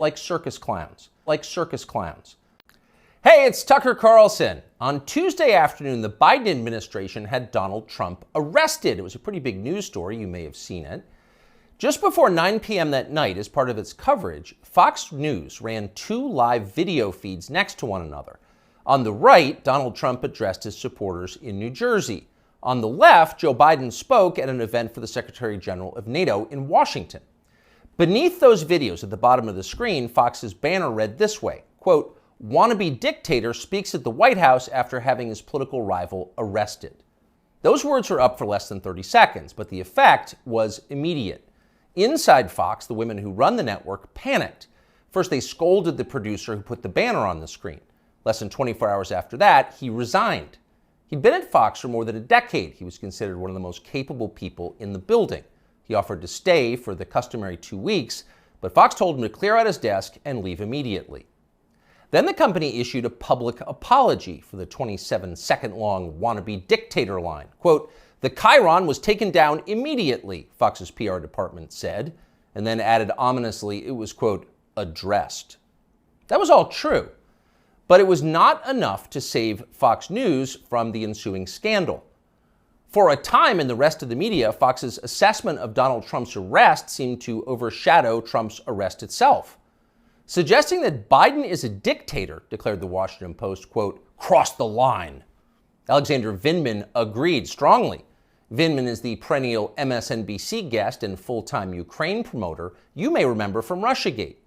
like circus clowns, like circus clowns. Hey, it's Tucker Carlson. On Tuesday afternoon, the Biden administration had Donald Trump arrested. It was a pretty big news story. You may have seen it. Just before 9 p.m. that night, as part of its coverage, Fox News ran two live video feeds next to one another. On the right, Donald Trump addressed his supporters in New Jersey. On the left, Joe Biden spoke at an event for the Secretary General of NATO in Washington. Beneath those videos at the bottom of the screen, Fox's banner read this way, quote, "Wannabe Dictator speaks at the White House after having his political rival arrested." Those words were up for less than 30 seconds, but the effect was immediate. Inside Fox, the women who run the network panicked. First, they scolded the producer who put the banner on the screen. Less than 24 hours after that, he resigned. He'd been at Fox for more than a decade. He was considered one of the most capable people in the building. He offered to stay for the customary 2 weeks, but Fox told him to clear out his desk and leave immediately. Then the company issued a public apology for the 27-second-long wannabe dictator line. Quote, "The chyron was taken down immediately," Fox's PR department said, and then added ominously it was, quote, "addressed." That was all true, but it was not enough to save Fox News from the ensuing scandal. For a time in the rest of the media, Fox's assessment of Donald Trump's arrest seemed to overshadow Trump's arrest itself. Suggesting that Biden is a dictator, declared the Washington Post, quote, "crossed the line." Alexander Vindman agreed strongly. Vindman is the perennial MSNBC guest and full-time Ukraine promoter you may remember from Russiagate.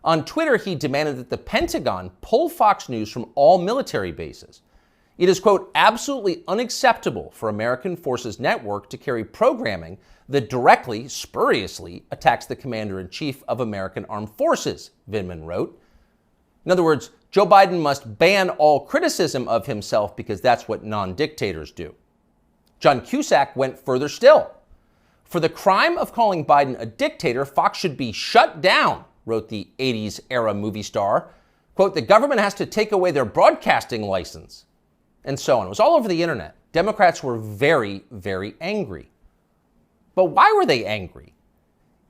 On Twitter, he demanded that the Pentagon pull Fox News from all military bases. It is, quote, "absolutely unacceptable for American Forces Network to carry programming that directly, spuriously, attacks the Commander-in-Chief of American Armed Forces," Vindman wrote. In other words, Joe Biden must ban all criticism of himself because that's what non-dictators do. John Cusack went further still. "For the crime of calling Biden a dictator, Fox should be shut down," wrote the 80s-era movie star. Quote, "the government has to take away their broadcasting license." And so on. It was all over the internet. Democrats were very, very angry. But why were they angry?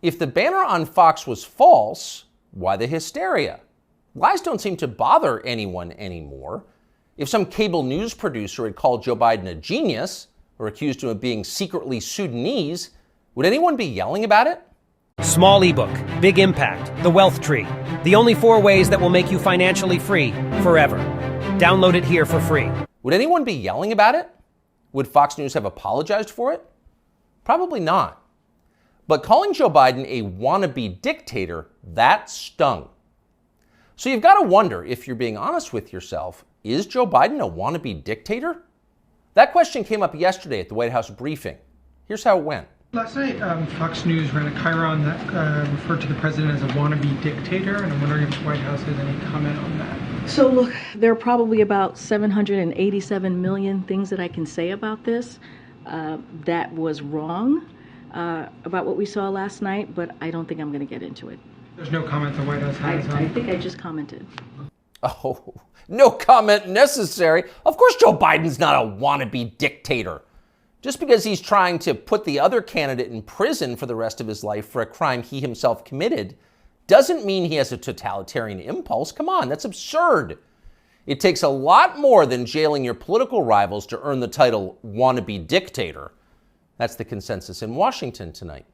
If the banner on Fox was false, why the hysteria? Lies don't seem to bother anyone anymore. If some cable news producer had called Joe Biden a genius or accused him of being secretly Sudanese, would anyone be yelling about it? Small ebook, big impact, The Wealth Tree. The only 4 ways that will make you financially free forever. Download it here for free. Would anyone be yelling about it? Would Fox News have apologized for it? Probably not. But calling Joe Biden a wannabe dictator, that stung. So you've got to wonder, if you're being honest with yourself, is Joe Biden a wannabe dictator? That question came up yesterday at the White House briefing. Here's how it went. Last night, Fox News ran a chyron that referred to the president as a wannabe dictator, and I'm wondering if the White House has any comment on that. So look, there are probably about 787 million things that I can say about this that was wrong about what we saw last night, but I don't think I'm going to get into it. There's no comment the White House has on I think I just commented. Oh, no comment necessary. Of course Joe Biden's not a wannabe dictator. Just because he's trying to put the other candidate in prison for the rest of his life for a crime he himself committed doesn't mean he has a totalitarian impulse. Come on, that's absurd. It takes a lot more than jailing your political rivals to earn the title wannabe dictator. That's the consensus in Washington tonight.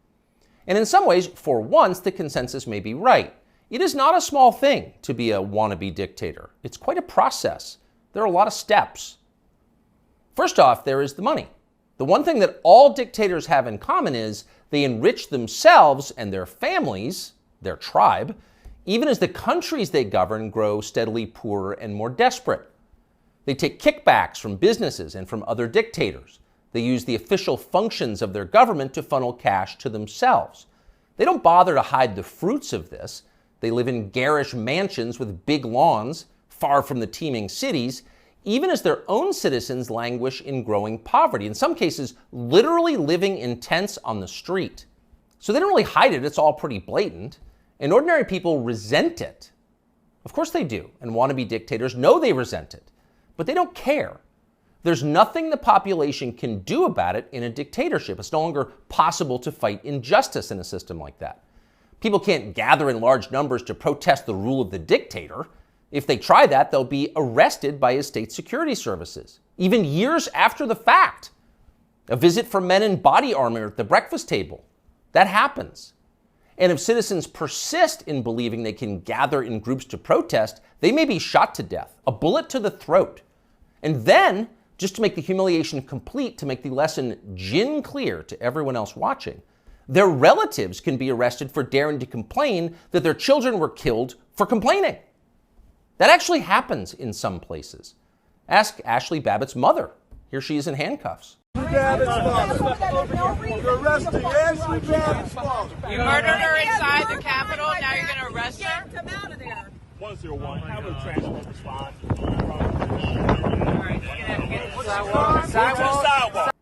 And in some ways, for once, the consensus may be right. It is not a small thing to be a wannabe dictator. It's quite a process. There are a lot of steps. First off, there is the money. The one thing that all dictators have in common is they enrich themselves and their families, their tribe, even as the countries they govern grow steadily poorer and more desperate. They take kickbacks from businesses and from other dictators. They use the official functions of their government to funnel cash to themselves. They don't bother to hide the fruits of this. They live in garish mansions with big lawns, far from the teeming cities, even as their own citizens languish in growing poverty, in some cases literally living in tents on the street. So they don't really hide it, it's all pretty blatant. And ordinary people resent it. Of course they do, and wannabe dictators know they resent it, but they don't care. There's nothing the population can do about it in a dictatorship. It's no longer possible to fight injustice in a system like that. People can't gather in large numbers to protest the rule of the dictator. If they try that, they'll be arrested by his state security services, even years after the fact. A visit from men in body armor at the breakfast table. That happens. And if citizens persist in believing they can gather in groups to protest, they may be shot to death, a bullet to the throat. And then, just to make the humiliation complete, to make the lesson gin clear to everyone else watching, their relatives can be arrested for daring to complain that their children were killed for complaining. That actually happens in some places. Ask Ashley Babbitt's mother. Here she is in handcuffs. You're arresting Ashley Babbitt's mother. You murdered her inside the Capitol, now you're going to arrest her? Come out of there. 101, have a transport response. Sidewalk.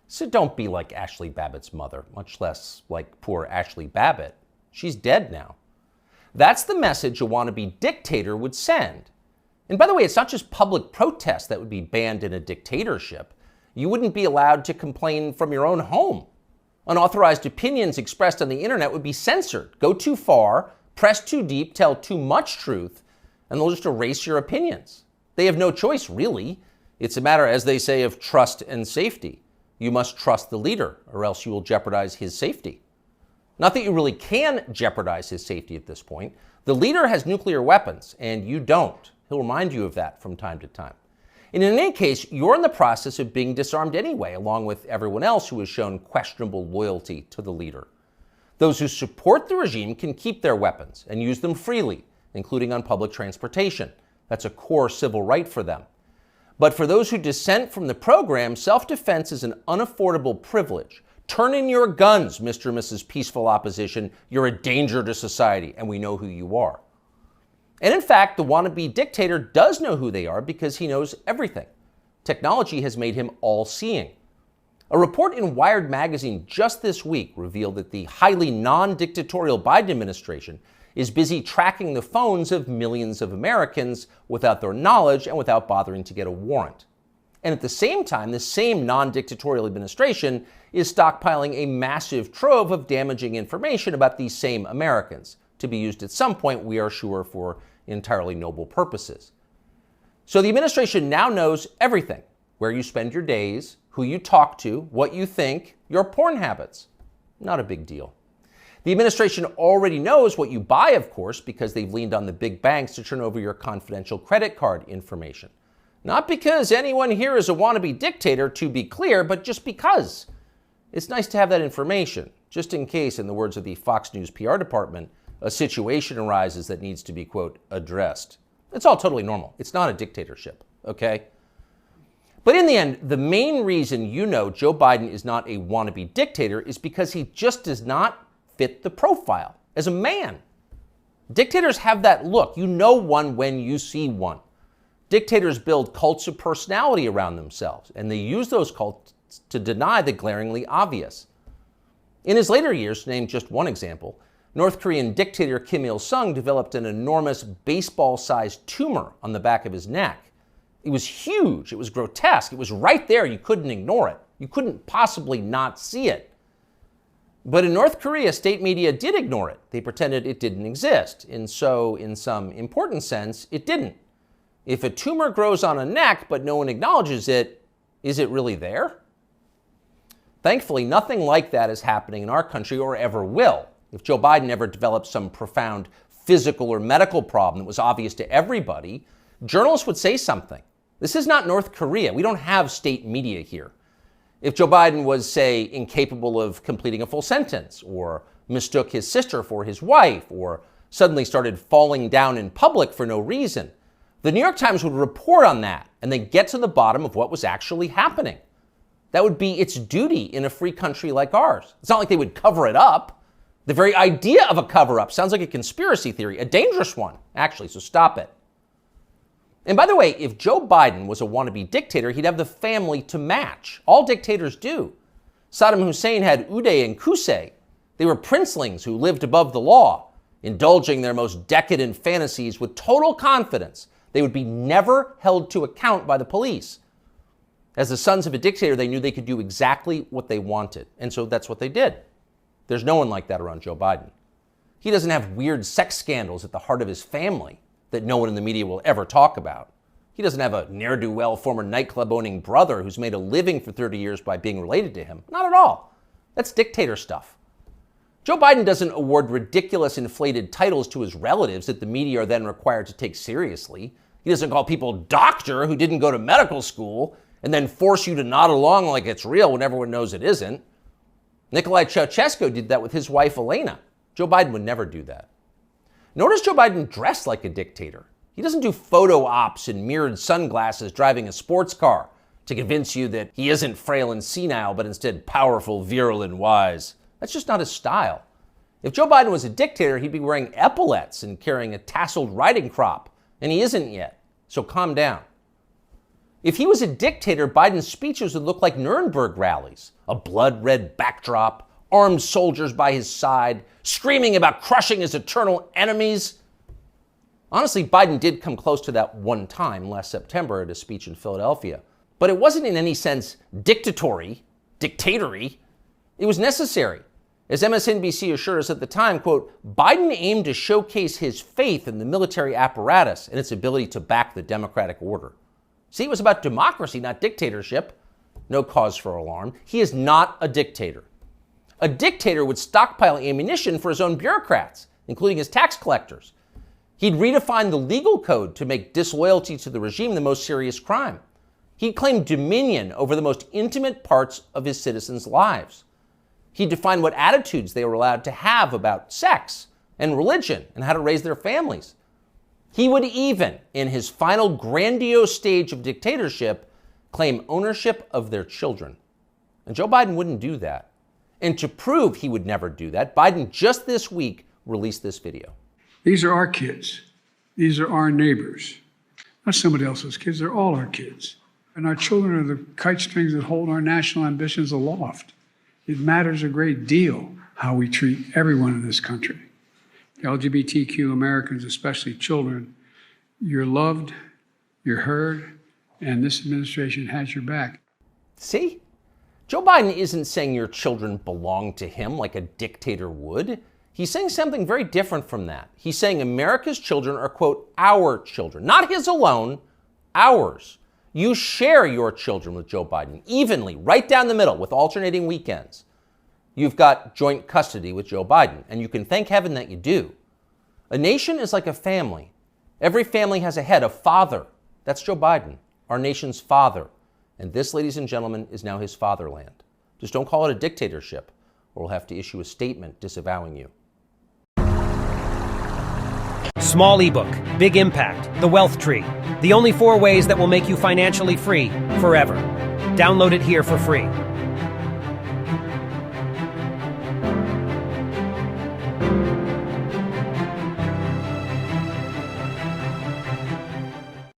So don't be like Ashley Babbitt's mother, much less like poor Ashley Babbitt. She's dead now. That's the message a wannabe dictator would send. And by the way, it's not just public protest that would be banned in a dictatorship. You wouldn't be allowed to complain from your own home. Unauthorized opinions expressed on the internet would be censored. Go too far, press too deep, tell too much truth, and they'll just erase your opinions. They have no choice, really. It's a matter, as they say, of trust and safety. You must trust the leader, or else you will jeopardize his safety. Not that you really can jeopardize his safety at this point. The leader has nuclear weapons, and you don't. He'll remind you of that from time to time. And in any case, you're in the process of being disarmed anyway, along with everyone else who has shown questionable loyalty to the leader. Those who support the regime can keep their weapons and use them freely, including on public transportation. That's a core civil right for them. But for those who dissent from the program, self-defense is an unaffordable privilege. Turn in your guns, Mr. and Mrs. Peaceful Opposition. You're a danger to society, and we know who you are. And in fact, the wannabe dictator does know who they are because he knows everything. Technology has made him all-seeing. A report in Wired magazine just this week revealed that the highly non-dictatorial Biden administration is busy tracking the phones of millions of Americans without their knowledge and without bothering to get a warrant. And at the same time, the same non-dictatorial administration is stockpiling a massive trove of damaging information about these same Americans, to be used at some point, we are sure, for entirely noble purposes. So the administration now knows everything: where you spend your days, who you talk to, what you think, your porn habits. Not a big deal. The administration already knows what you buy, of course, because they've leaned on the big banks to turn over your confidential credit card information. Not because anyone here is a wannabe dictator, to be clear, but just because. It's nice to have that information, just in case, in the words of the Fox News PR department, a situation arises that needs to be, quote, addressed. It's all totally normal. It's not a dictatorship, okay? But in the end, the main reason you know Joe Biden is not a wannabe dictator is because he just does not fit the profile as a man. Dictators have that look. You know one when you see one. Dictators build cults of personality around themselves, and they use those cults to deny the glaringly obvious. In his later years, to name just one example, North Korean dictator Kim Il-sung developed an enormous baseball-sized tumor on the back of his neck. It was huge. It was grotesque. It was right there. You couldn't ignore it. You couldn't possibly not see it. But in North Korea, state media did ignore it. They pretended it didn't exist. And so, in some important sense, it didn't. If a tumor grows on a neck but no one acknowledges it, is it really there? Thankfully, nothing like that is happening in our country or ever will. If Joe Biden ever developed some profound physical or medical problem that was obvious to everybody, journalists would say something. This is not North Korea. We don't have state media here. If Joe Biden was, say, incapable of completing a full sentence, or mistook his sister for his wife, or suddenly started falling down in public for no reason, the New York Times would report on that, and they'd get to the bottom of what was actually happening. That would be its duty in a free country like ours. It's not like they would cover it up. The very idea of a cover-up sounds like a conspiracy theory, a dangerous one, actually, so stop it. And by the way, if Joe Biden was a wannabe dictator, he'd have the family to match. All dictators do. Saddam Hussein had Uday and Cusack. They were princelings who lived above the law, indulging their most decadent fantasies with total confidence they would be never held to account by the police. As the sons of a dictator, they knew they could do exactly what they wanted, and so that's what they did. There's no one like that around Joe Biden. He doesn't have weird sex scandals at the heart of his family that no one in the media will ever talk about. He doesn't have a ne'er-do-well former nightclub-owning brother who's made a living for 30 years by being related to him. Not at all. That's dictator stuff. Joe Biden doesn't award ridiculous inflated titles to his relatives that the media are then required to take seriously. He doesn't call people doctor who didn't go to medical school and then force you to nod along like it's real when everyone knows it isn't. Nicolae Ceausescu did that with his wife Elena. Joe Biden would never do that. Nor does Joe Biden dress like a dictator. He doesn't do photo ops in mirrored sunglasses driving a sports car to convince you that he isn't frail and senile, but instead powerful, virile, and wise. That's just not his style. If Joe Biden was a dictator, he'd be wearing epaulets and carrying a tasseled riding crop, and he isn't yet, so calm down. If he was a dictator, Biden's speeches would look like Nuremberg rallies, a blood-red backdrop, armed soldiers by his side, screaming about crushing his eternal enemies. Honestly, Biden did come close to that one time last September at a speech in Philadelphia, but it wasn't in any sense dictatory. It was necessary. As MSNBC assured us at the time, quote, Biden aimed to showcase his faith in the military apparatus and its ability to back the democratic order. See, it was about democracy, not dictatorship. No cause for alarm. He is not a dictator. A dictator would stockpile ammunition for his own bureaucrats, including his tax collectors. He'd redefine the legal code to make disloyalty to the regime the most serious crime. He'd claim dominion over the most intimate parts of his citizens' lives. He'd define what attitudes they were allowed to have about sex and religion and how to raise their families. He would even, in his final grandiose stage of dictatorship, claim ownership of their children. And Joe Biden wouldn't do that. And to prove he would never do that, Biden just this week released this video. These are our kids. These are our neighbors. Not somebody else's kids, they're all our kids. And our children are the kite strings that hold our national ambitions aloft. It matters a great deal how we treat everyone in this country. LGBTQ Americans, especially children, you're loved, you're heard, and this administration has your back. See? Joe Biden isn't saying your children belong to him like a dictator would. He's saying something very different from that. He's saying America's children are, quote, our children. Not his alone, ours. You share your children with Joe Biden evenly, right down the middle, with alternating weekends. You've got joint custody with Joe Biden, and you can thank heaven that you do. A nation is like a family. Every family has a head, a father. That's Joe Biden, our nation's father. And this, ladies and gentlemen, is now his fatherland. Just don't call it a dictatorship, or we'll have to issue a statement disavowing you. Small ebook, big impact, The Wealth Tree. The only 4 ways that will make you financially free forever. Download it here for free.